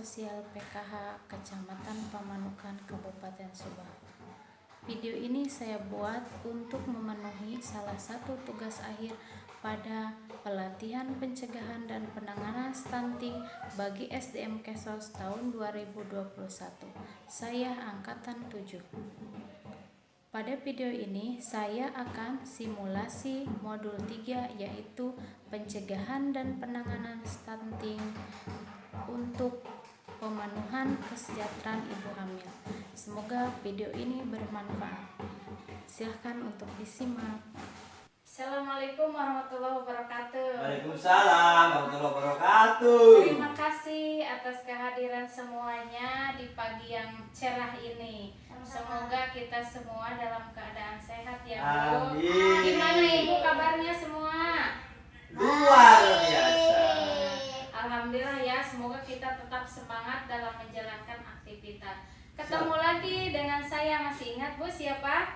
Sosial PKH Kecamatan Pamanukan Kabupaten Subang. Video ini saya buat untuk memenuhi salah satu tugas akhir pada pelatihan pencegahan dan penanganan stunting bagi SDM Kesos tahun 2021. Saya angkatan 7. Pada video ini saya akan simulasi modul 3 yaitu pencegahan dan penanganan stunting untuk pemenuhan kesejahteraan ibu hamil. Semoga video ini bermanfaat. Silahkan untuk disimak. Assalamualaikum warahmatullahi wabarakatuh. Waalaikumsalam warahmatullahi wabarakatuh. Terima kasih atas kehadiran semuanya di pagi yang cerah ini. Semoga kita semua dalam keadaan sehat ya Bu. Amin. Gimana Ibu kabarnya semua? Luar biasa. Alhamdulillah ya, semoga kita tetap semangat dalam menjalankan aktivitas. Ketemu lagi dengan saya, masih ingat Bu siapa?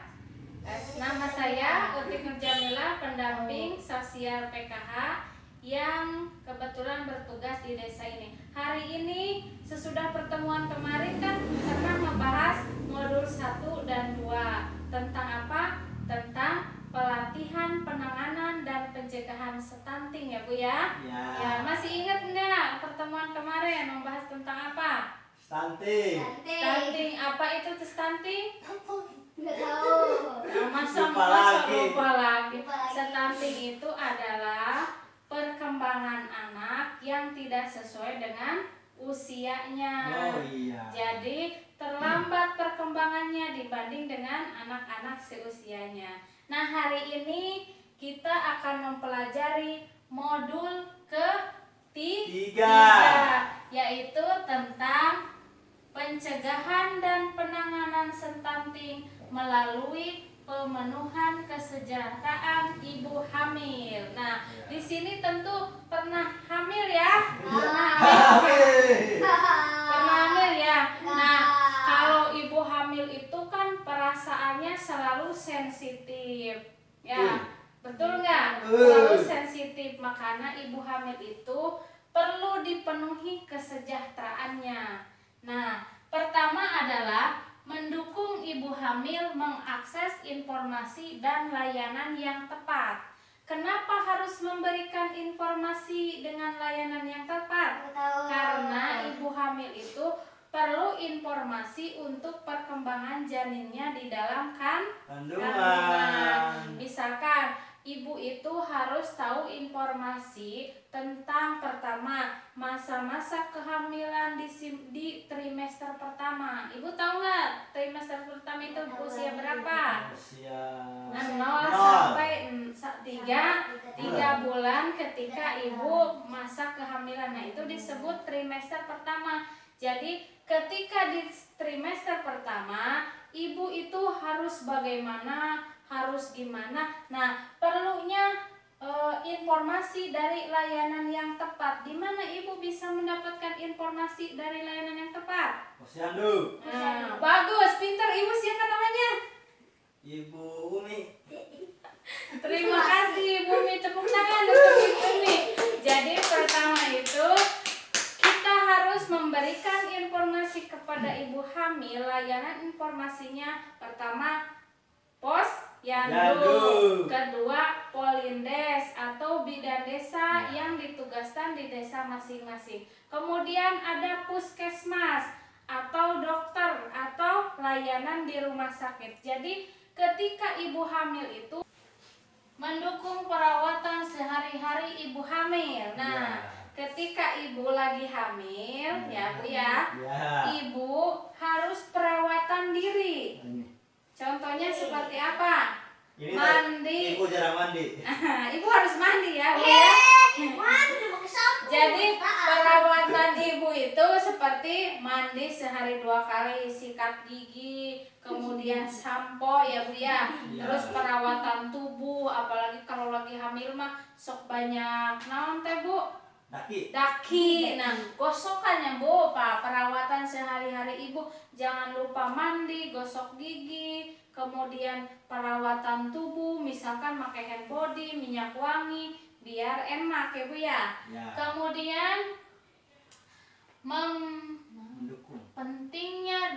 Nama saya Utik Nur Jamila, pendamping sosial PKH yang kebetulan bertugas di desa ini. Hari ini sesudah pertemuan kemarin kan pernah membahas modul 1 dan 2 tentang apa? Tentang pelatihan penanganan dan pencegahan stunting ya Bu ya? Ya, masih ingat nggak pertemuan kemarin membahas tentang apa? Stunting. Stunting, apa itu stunting? Nggak tahu. Lupa lagi. Stunting itu adalah perkembangan anak yang tidak sesuai dengan usianya. Oh iya. Jadi terlambat perkembangannya dibanding dengan anak-anak seusianya. Nah, hari ini kita akan mempelajari modul ketiga, yaitu tentang pencegahan dan penanganan stunting melalui pemenuhan kesejahteraan ibu hamil. Nah, di sini tentu pernah hamil ya? Pernah hamil ya? Nah, kalau ibu hamil itu kan perasaannya selalu sensitif, ya, betul nggak? Selalu sensitif, makanya ibu hamil itu perlu dipenuhi kesejahteraannya. Nah, pertama adalah mendukung ibu hamil mengakses informasi dan layanan yang tepat. Kenapa harus memberikan informasi dengan layanan yang tepat? Karena ibu hamil itu perlu informasi untuk perkembangan janinnya di dalam kandungan. Misalkan ibu itu harus tahu informasi tentang pertama masa-masa kehamilan di trimester pertama. Ibu tahu nggak trimester pertama itu usia berapa? Usia 0 sampai 3 bulan ketika ibu masa kehamilan. Nah, itu disebut trimester pertama. Jadi ketika di trimester pertama ibu itu harus bagaimana, harus gimana. Nah, perlunya informasi dari layanan yang tepat. Di mana ibu bisa mendapatkan informasi dari layanan yang tepat? Posyandu. Nah, bagus, pintar ibu. Siapa namanya? Ibu Umi. Terima kasih Ibu Umi, tepuk tangan untuk Ibu Umi. Jadi pertama itu kita harus memberikan informasi kepada ibu hamil. Layanan informasinya pertama Posyandu, kedua Polindes atau bidan desa yang ditugaskan di desa masing-masing. Kemudian ada puskesmas atau dokter atau layanan di rumah sakit. Jadi ketika ibu hamil itu mendukung perawatan sehari-hari ibu hamil. Nah, ketika ibu lagi hamil, ya Bu ya, ibu harus perawatan diri. Contohnya seperti apa? Ini mandi. Ibu jarang mandi. Ibu harus mandi ya Bu ya. Jadi perawatan ibu itu seperti mandi sehari 2 kali, sikat gigi, kemudian sampo ya Bu ya. Terus perawatan tubuh, apalagi kalau lagi hamil mah sok banyak naon teh Bu? Daki. Nah, gosokannya Bu, Pak. Perawatan sehari-hari ibu jangan lupa mandi, gosok gigi, kemudian perawatan tubuh, misalkan pakai hand body, minyak wangi, biar enak ya Bu ya. Kemudian pentingnya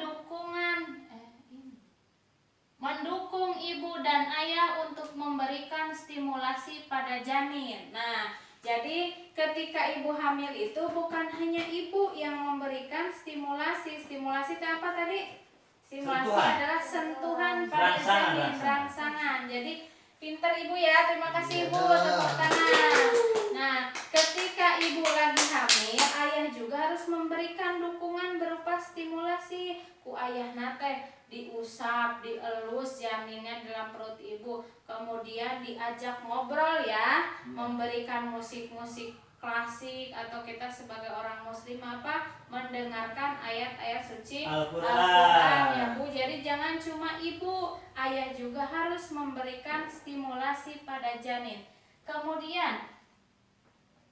mendukung ibu dan ayah untuk memberikan stimulasi pada janin. Nah, jadi ketika ibu hamil itu bukan hanya ibu yang memberikan stimulasi. Stimulasi itu apa tadi? Stimulasi Sentuhan. adalah sentuhan pada janin, rangsangan. Jadi pinter ibu ya, terima kasih ibu, tepuk tangan. Nah, ketika ibu lagi hamil, ayah juga harus memberikan dukungan berupa stimulasi. Ku ayah nate diusap, dielus janinnya dalam perut ibu, kemudian diajak ngobrol ya, memberikan musik-musik klasik, atau kita sebagai orang muslim mendengarkan ayat-ayat suci Al-Quran ya Bu. Jadi jangan cuma ibu, ayah juga harus memberikan stimulasi pada janin. Kemudian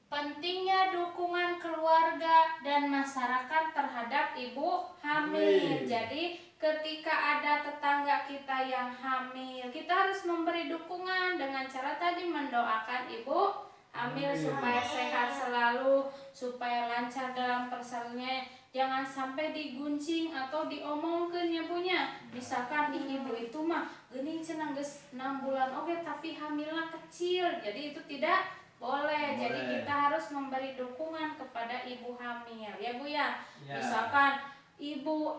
pentingnya dukungan keluarga dan masyarakat terhadap ibu hamil. Jadi ketika ada tetangga kita yang hamil, kita harus memberi dukungan dengan cara tadi mendoakan ibu hamil supaya sehat selalu, supaya lancar dalam persalinannya. Jangan sampai diguncing atau diomongkeun ya punya. Misalkan ibu itu mah geuning cenah geus 6 bulan oke tapi hamilnya kecil. Jadi itu tidak boleh. Jadi kita harus memberi dukungan kepada ibu hamil ya Bu ya. Misalkan ibu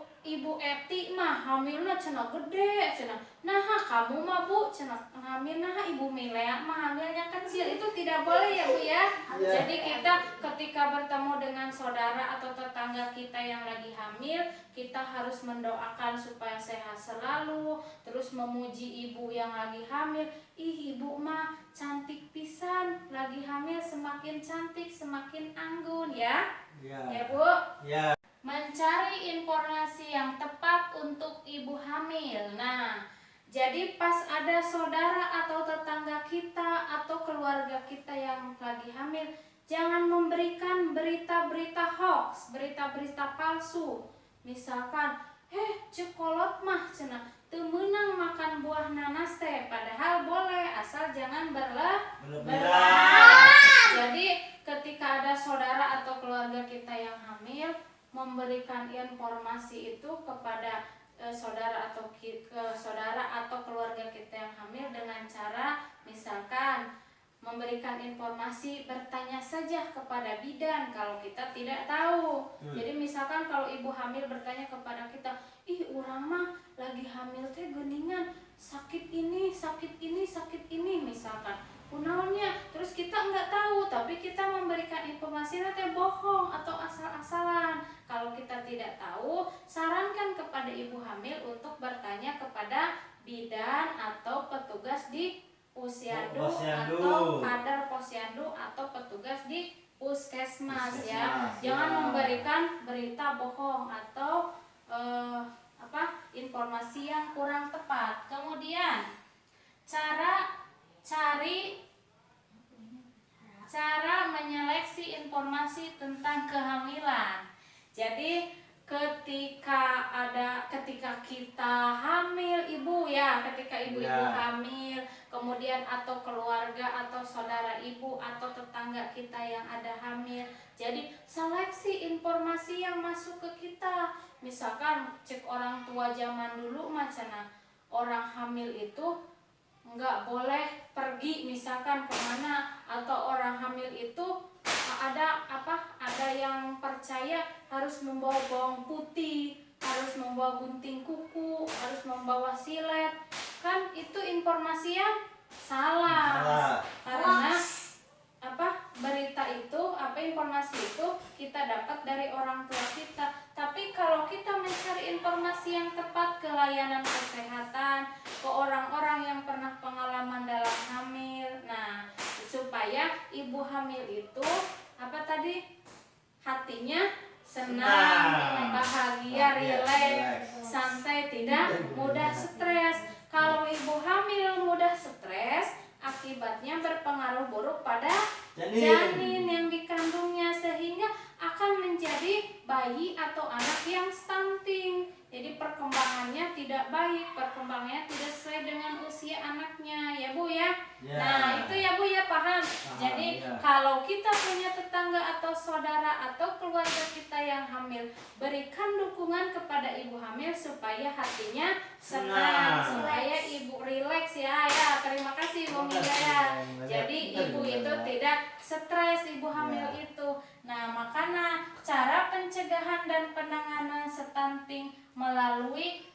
Eti mah hamilnya cenah gede cenah. Nah kamu mah Bu cenah hamil, nah ibu Milea mah hamilnya kecil. Itu tidak boleh ya Bu ya. Jadi kita ketika bertemu dengan saudara atau tetangga kita yang lagi hamil, kita harus mendoakan supaya sehat selalu, terus memuji ibu yang lagi hamil. Ih ibu mah cantik pisan, lagi hamil semakin cantik, semakin anggun ya. Ya Bu. Mencari informasi yang tepat untuk ibu hamil. Nah, jadi pas ada saudara atau tetangga kita atau keluarga kita yang lagi hamil, jangan memberikan berita-berita hoax, berita-berita palsu. Misalkan, cekolot mah cenah teu meunang makan buah nanas teh, padahal boleh asal jangan berlebihan. Jadi ketika ada saudara atau keluarga kita yang hamil, memberikan informasi itu kepada saudara atau keluarga kita yang hamil dengan cara misalkan memberikan informasi, bertanya saja kepada bidan kalau kita tidak tahu. Jadi misalkan kalau ibu hamil bertanya kepada kita, ih urang mah lagi hamil teh geuningan sakit ini misalkan. Kunaonnya, terus kita nggak tahu, tapi kita memberikan informasi nanti bohong atau asal-asalan. Kalau kita tidak tahu, sarankan kepada ibu hamil untuk bertanya kepada bidan atau petugas di posyandu atau kader posyandu atau petugas di puskesmas ya. Jangan memberikan berita bohong atau informasi yang kurang tepat. Kemudian cara menyeleksi informasi tentang kehamilan. Jadi ketika kita hamil ketika ibu hamil, kemudian atau keluarga atau saudara ibu atau tetangga kita yang ada hamil, jadi seleksi informasi yang masuk ke kita. Misalkan cek orang tua zaman dulu cenah orang hamil itu nggak boleh pergi misalkan kemana, atau orang hamil itu ada yang percaya harus membawa bawang putih, harus membawa gunting kuku, harus membawa silet. Kan itu informasi yang salah. Karena berita itu, informasi itu kita dapat dari orang tua kita. Tapi kalau kita mencari informasi yang tepat ke layanan kesehatan, ke orang-orang yang pernah pengalaman dalam hamil, nah supaya ibu hamil itu hatinya senang, bahagia, rileks, santai, tidak mudah stres. Kalau ibu hamil mudah stres, akibatnya berpengaruh buruk pada janin yang dikandungnya, sehingga akan menjadi bayi atau anak yang stunting. Jadi perkembangannya tidak baik, perkembangannya tidak sesuai dengan usia anaknya ya Bu ya. Nah itu ya Bu ya, paham? Jadi ya. kalau kita punya tetangga atau saudara atau keluarga kita yang hamil, berikan dukungan kepada ibu hamil supaya hatinya senang, supaya ibu rileks ya. Ya, terima kasih Bu Mega ya. Jadi ibu itu tidak stres ibu hamil itu. Nah, makanya cara pencegahan dan penanganan stunting melalui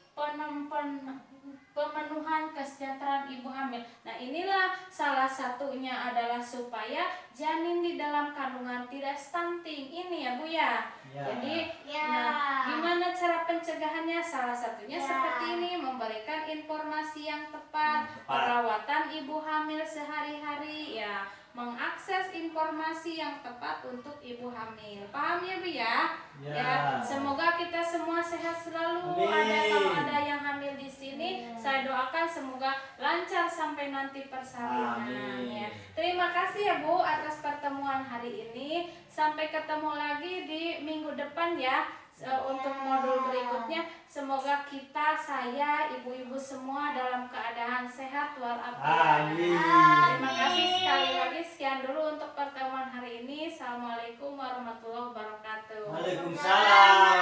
pemenuhan kesejahteraan ibu hamil. Nah, inilah salah satunya adalah supaya janin di dalam kandungan tidak stunting. Ini ya Bu ya. Jadi, nah, gimana cara pencegahannya? Salah satunya seperti ini, memberikan informasi yang tepat, perawatan ibu hamil sehari-hari ya, mengakses informasi yang tepat untuk ibu hamil. Paham ya Bu ya? Ya, semoga kita semua sehat selalu. Kalau ada yang hamil di sini, saya doakan semoga lancar sampai nanti persalinan ya. Terima kasih ya Bu atas pertemuan hari ini. Sampai ketemu lagi di minggu depan ya. Untuk modul berikutnya, semoga kita, saya, ibu-ibu semua dalam keadaan sehat walafiat. Terima kasih sekali lagi. Sekian dulu untuk pertemuan hari ini. Assalamualaikum warahmatullahi wabarakatuh. Waalaikumsalam.